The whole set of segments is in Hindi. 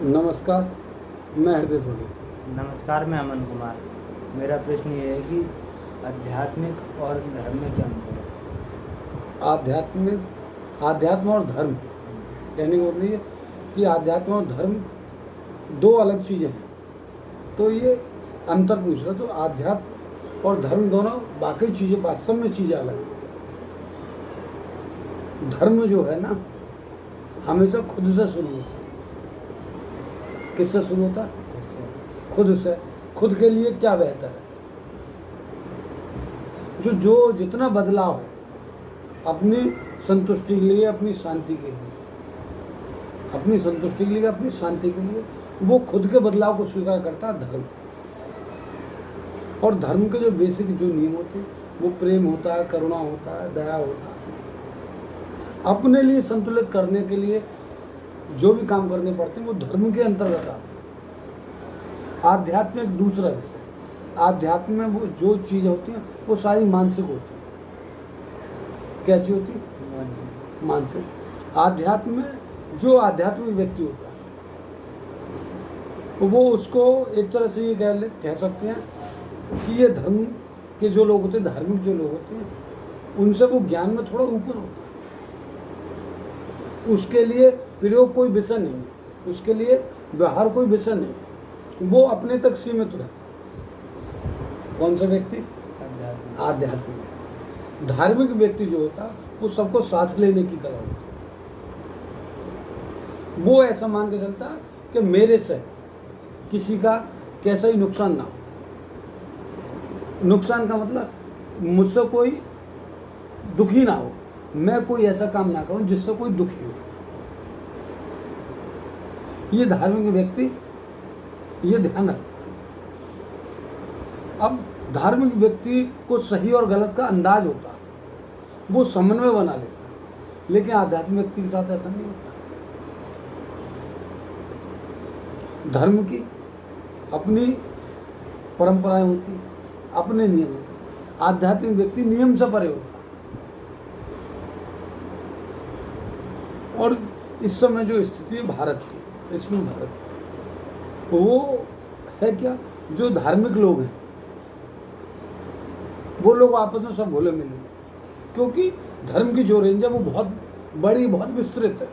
नमस्कार, मैं हृदय सोनी। नमस्कार, मैं अमन कुमार। मेरा प्रश्न ये है कि आध्यात्मिक और धर्म में क्या अंतर है? आध्यात्म और धर्म कहने का मतलब ये कि आध्यात्म और धर्म दो अलग चीज़ें हैं। तो ये अंतर पूछ रहा, तो आध्यात्म और धर्म दोनों बाकी चीज़ें वास्तव में चीज़ें अलग हैं। धर्म जो है ना, हमेशा खुद से शुरू होता है। किससे शुरू होता है? खुद से। खुद के लिए क्या बेहतर है, जो जितना बदलाव है अपनी संतुष्टि के लिए, अपनी शांति के लिए, अपनी संतुष्टि के लिए, अपनी शांति के लिए, वो खुद के बदलाव को स्वीकार करता है धर्म। और धर्म के जो बेसिक जो नियम होते हैं वो प्रेम होता है, करुणा होता है, दया होता है। अपने लिए संतुलित करने के लिए जो भी काम करने पड़ते हैं वो धर्म के अंतर्गत आते हैं। आध्यात्म एक दूसरा विषय। आध्यात्म में वो जो चीज़ें होती हैं वो सारी मानसिक होती हैं। कैसी होती? मानसिक। आध्यात्म में जो आध्यात्मिक व्यक्ति होता है वो उसको एक तरह से ये कह सकते हैं कि ये धर्म के जो लोग होते हैं, धार्मिक जो लोग होते हैं, उनसे वो ज्ञान में थोड़ा ऊपर होता है। उसके लिए प्रयोग कोई विषय नहीं है, उसके लिए व्यवहार कोई विषय नहीं है, वो अपने तक सीमित रहता है। कौन सा व्यक्ति? आध्यात्मिक। धार्मिक व्यक्ति जो होता है वो सबको साथ लेने की कला होती है। वो ऐसा मान के चलता है कि मेरे से किसी का कैसा ही नुकसान ना हो। नुकसान का मतलब मुझसे कोई दुखी ना हो, मैं कोई ऐसा काम ना करूं जिससे कोई दुखी हो। ये धार्मिक व्यक्ति ये ध्यान रखता है। अब धार्मिक व्यक्ति को सही और गलत का अंदाज होता है, वो समन्वय बना लेता है। लेकिन आध्यात्मिक व्यक्ति के साथ ऐसा नहीं होता। धर्म की अपनी परंपराएं होती, अपने नियम होते। आध्यात्मिक व्यक्ति नियम से परे होता। और इस समय जो स्थिति है भारत की, इसमें भारत वो है क्या, जो धार्मिक लोग हैं वो लोग आपस में सब घुले मिले, क्योंकि धर्म की जो रेंज है वो बहुत बड़ी, बहुत विस्तृत है।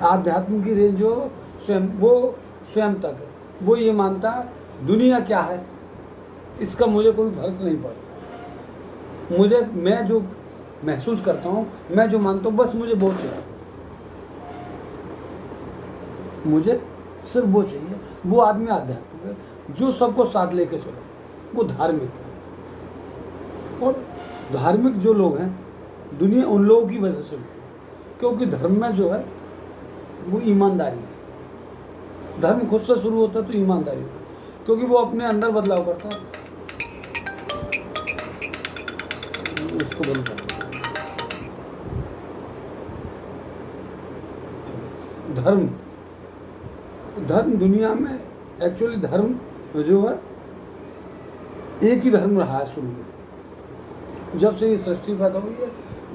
आध्यात्म की रेंज जो स्वयं तक है। वो ये मानता है दुनिया क्या है इसका मुझे कोई फर्क नहीं पड़ता। मैं जो महसूस करता हूँ, मैं जो मानता हूँ, बस मुझे वो चाहिए, मुझे सिर्फ वो चाहिए। वो आदमी आध्यात्मिक है, जो सबको साथ लेके चले, वो धार्मिक है। और धार्मिक जो लोग हैं, दुनिया उन लोगों की वजह से चलती है, क्योंकि धर्म में जो है वो ईमानदारी है। धर्म खुद से शुरू होता है तो ईमानदारी है, क्योंकि वो अपने अंदर बदलाव करता है। उसको बंद कर। धर्म दुनिया में एक्चुअली धर्म जो है एक ही धर्म रहा है शुरू में। जब से ये सृष्टि पैदा हुई है,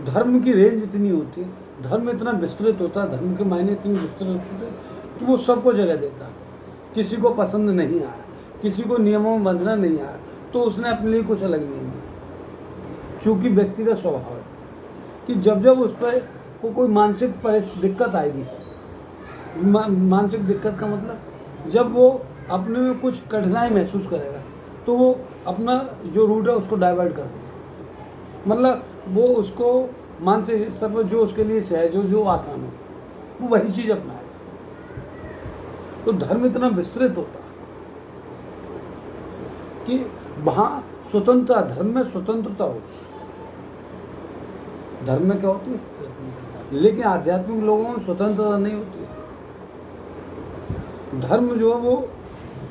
धर्म की रेंज इतनी होती है, धर्म इतना विस्तृत होता है, धर्म के मायने इतने विस्तृत होते हैं कि वो सबको जगह देता है। किसी को पसंद नहीं आया, किसी को नियमों में बंधना नहीं आया, तो उसने अपने लिए कुछ अलग नहीं बनाया। चूँकि व्यक्ति का स्वभाव है कि जब उस पर कोई मानसिक दिक्कत आएगी, मानसिक दिक्कत का मतलब जब वो अपने में कुछ कठिनाई महसूस करेगा तो वो अपना जो रूट है उसको डाइवर्ट कर देगा। मतलब वो उसको मानसिक स्तर पर जो उसके लिए सहज हो, जो आसान हो, वो वही चीज़ अपनाएगा। तो धर्म इतना विस्तृत होता है कि वहाँ स्वतंत्रता, धर्म में स्वतंत्रता होती है। धर्म में क्या होती है? लेकिन आध्यात्मिक लोगों में स्वतंत्रता नहीं होती। धर्म जो है वो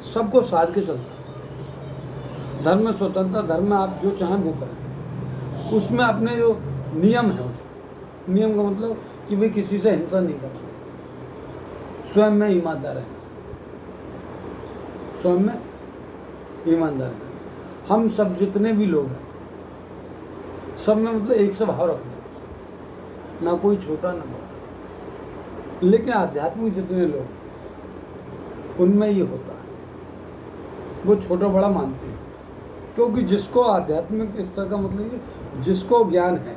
सबको साथ के चलता है। धर्म में स्वतंत्रता, धर्म में आप जो चाहें वो करें। उसमें अपने जो नियम है, उसमें नियम का मतलब कि भाई किसी से हिंसा नहीं करना, स्वयं में ईमानदार है, स्वयं में ईमानदार है। हम सब जितने भी लोग हैं सब में मतलब एक से भाव रखना, ना कोई छोटा ना बड़ा। लेकिन आध्यात्मिक जितने लोग, उनमें ये होता है, वो छोटा बड़ा मानते हैं। क्योंकि जिसको आध्यात्मिक स्तर का मतलब ये, जिसको ज्ञान है,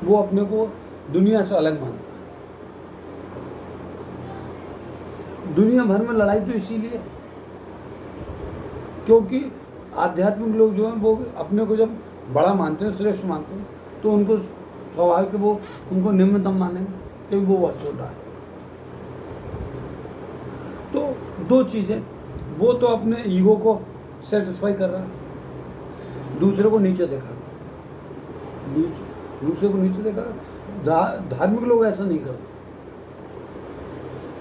वो अपने को दुनिया से अलग मानता है। दुनिया भर में लड़ाई तो इसीलिए, क्योंकि आध्यात्मिक लोग जो हैं वो अपने को जब बड़ा मानते हैं, श्रेष्ठ मानते हैं, तो उनको स्वाभाविक है वो उनको निम्नतम मानेंगे क्योंकि वो बहुत छोटा है। तो दो चीज़ें, वो तो अपने ईगो को सेटिस्फाई कर रहा है, दूसरे को नीचे देखा, दूसरे को नीचे देखा। धार्मिक लोग ऐसा नहीं करते।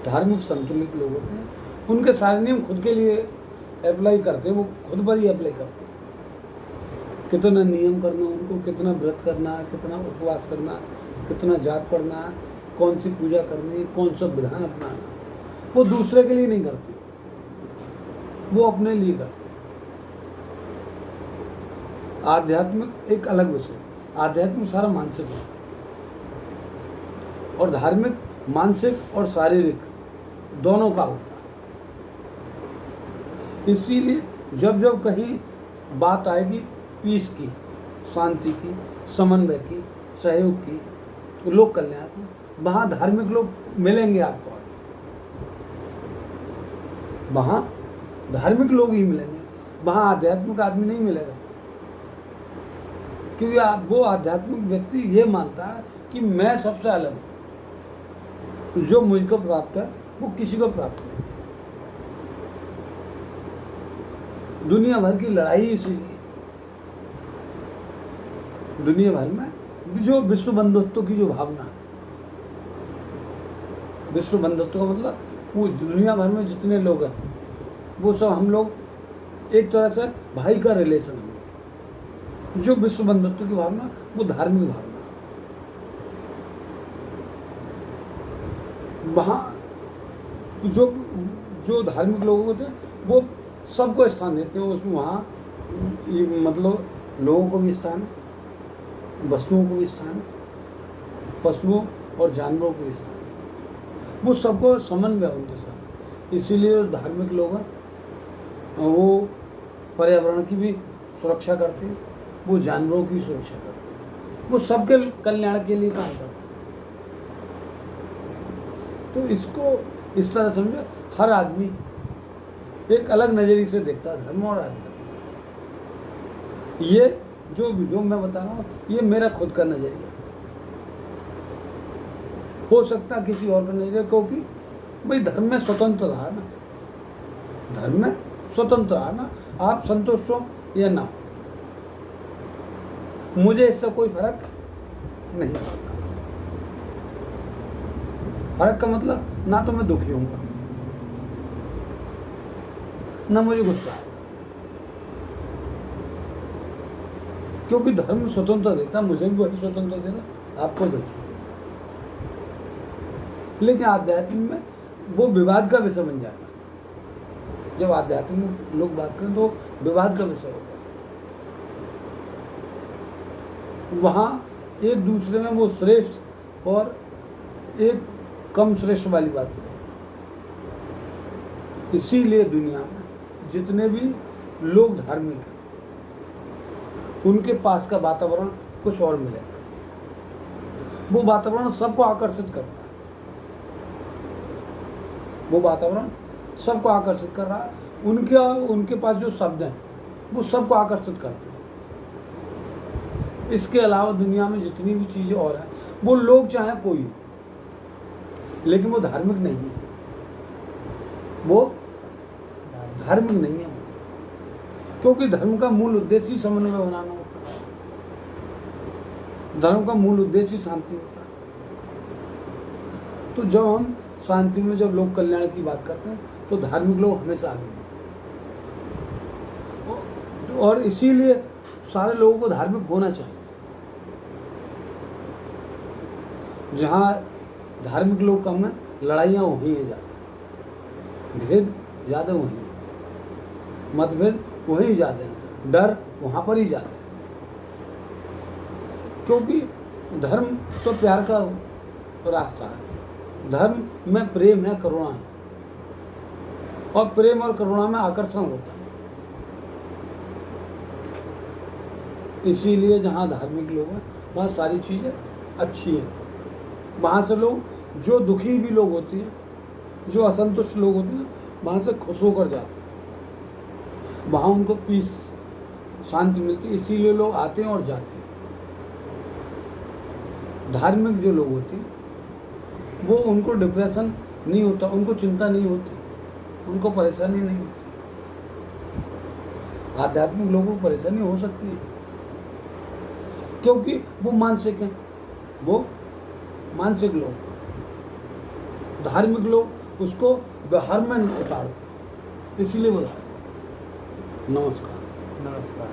धार्मिक संतुलित लोग होते हैं, उनके सारे नियम खुद के लिए अप्लाई करते हैं, वो खुद पर ही अप्लाई करते हैं। कितना नियम करना उनको, कितना व्रत करना है, कितना उपवास करना है, कितना जाप पढ़ना है, कौन सी पूजा करनी है, कौन सा विधान अपनाना, वो दूसरे के लिए नहीं करते, वो अपने लिए करते। आध्यात्मिक एक अलग विषय, आध्यात्मिक सारा मानसिक है, और धार्मिक मानसिक और शारीरिक दोनों का होता है। इसीलिए जब जब कहीं बात आएगी पीस की, शांति की, समन्वय की, सहयोग की, लोक कल्याण की, वहाँ धार्मिक लोग मिलेंगे आपको, वहाँ धार्मिक लोग ही मिलेंगे, वहाँ आध्यात्मिक आदमी नहीं मिलेगा। क्योंकि वो आध्यात्मिक व्यक्ति ये मानता है कि मैं सबसे अलग हूँ, जो मुझको प्राप्त है वो किसी को प्राप्त नहीं। दुनिया भर की लड़ाई इसीलिए, दुनिया भर में जो विश्व बंधुत्व की जो भावना है, विश्व बंधुत्व का मतलब वो दुनिया भर में जितने लोग हैं वो सब हम लोग एक तरह से भाई का रिलेशन है। जो विश्व बंधुत्व की भावना वो धार्मिक भावना, वहाँ जो जो धार्मिक लोग होते हैं वो सबको स्थान देते हैं उसमें। वहाँ ये मतलब लोगों को भी स्थान है, वस्तुओं को भी स्थान है, पशुओं और जानवरों को भी स्थान है, वो सबको समन्वय उनके साथ। इसीलिए धार्मिक लोग हैं वो पर्यावरण की भी सुरक्षा करते हैं, वो जानवरों की सुरक्षा करते हैं, वो सबके कल्याण के लिए काम करते हैं। तो इसको इस तरह समझो, हर आदमी एक अलग नज़रिए से देखता है धर्म और आध्यात्म। ये जो मैं बता रहा हूँ ये मेरा खुद का नज़रिया, हो सकता किसी और का नज़रिया, क्योंकि भाई धर्म में स्वतंत्र रहा ना, धर्म में स्वतंत्र रहा ना, आप संतुष्ट हो या ना, मुझे इससे कोई फर्क नहीं पड़ता। फर्क का मतलब ना तो मैं दुखी होऊंगा ना मुझे गुस्सा आएगा, क्योंकि धर्म स्वतंत्र देता, मुझे भी वही स्वतंत्र देता, आपको भी वही। लेकिन आध्यात्म में वो विवाद का विषय बन जाएगा। जब आध्यात्म में लोग बात करें तो विवाद का विषय होगा, वहाँ एक दूसरे में वो श्रेष्ठ और एक कम श्रेष्ठ वाली बात है। इसीलिए दुनिया में जितने भी लोग धार्मिक हैं उनके पास का वातावरण कुछ और मिलेगा। वो वातावरण सबको आकर्षित करता है, वो वातावरण सबको आकर्षित कर रहा है। उनके पास जो शब्द हैं वो सबको आकर्षित करते हैं। इसके अलावा दुनिया में जितनी भी चीज़ें और हैं वो लोग चाहे कोई, लेकिन वो धार्मिक नहीं है, वो धार्मिक नहीं है, क्योंकि धर्म का मूल उद्देश्य ही समन्वय बनाना होता है, धर्म का मूल उद्देश्य ही शांति होता है। तो जब हम शांति में जब लोक कल्याण की बात करते हैं तो धार्मिक लोग हमेशा आगे हैं, और इसीलिए सारे लोगों को धार्मिक होना चाहिए। जहाँ धार्मिक लोग कम हैं लड़ाइयाँ वहीं है ज़्यादा, भेद ज़्यादा वहीं है, मतभेद वहीं ज़्यादा है, डर वहाँ पर ही ज़्यादा है। क्योंकि धर्म तो प्यार का रास्ता है। धर्म में प्रेम है, करुणा है, और प्रेम और करुणा में आकर्षण होता है। इसीलिए जहाँ धार्मिक लोग हैं वहाँ सारी चीज़ें अच्छी हैं। वहाँ से लोग, जो दुखी भी लोग होते हैं, जो असंतुष्ट लोग होते हैं, वहाँ से खुश होकर जाते हैं। वहाँ उनको पीस, शांति मिलती है, इसीलिए लोग आते हैं और जाते हैं। धार्मिक जो लोग होते हैं वो, उनको डिप्रेशन नहीं होता, उनको चिंता नहीं होती, उनको परेशानी नहीं होती। आध्यात्मिक लोगों को परेशानी हो सकती है क्योंकि वो मानसिक हैं, वो मानसिक लोग। धार्मिक लोग उसको व्यवहार में उतारते, इसलिए वो। नमस्कार। नमस्कार।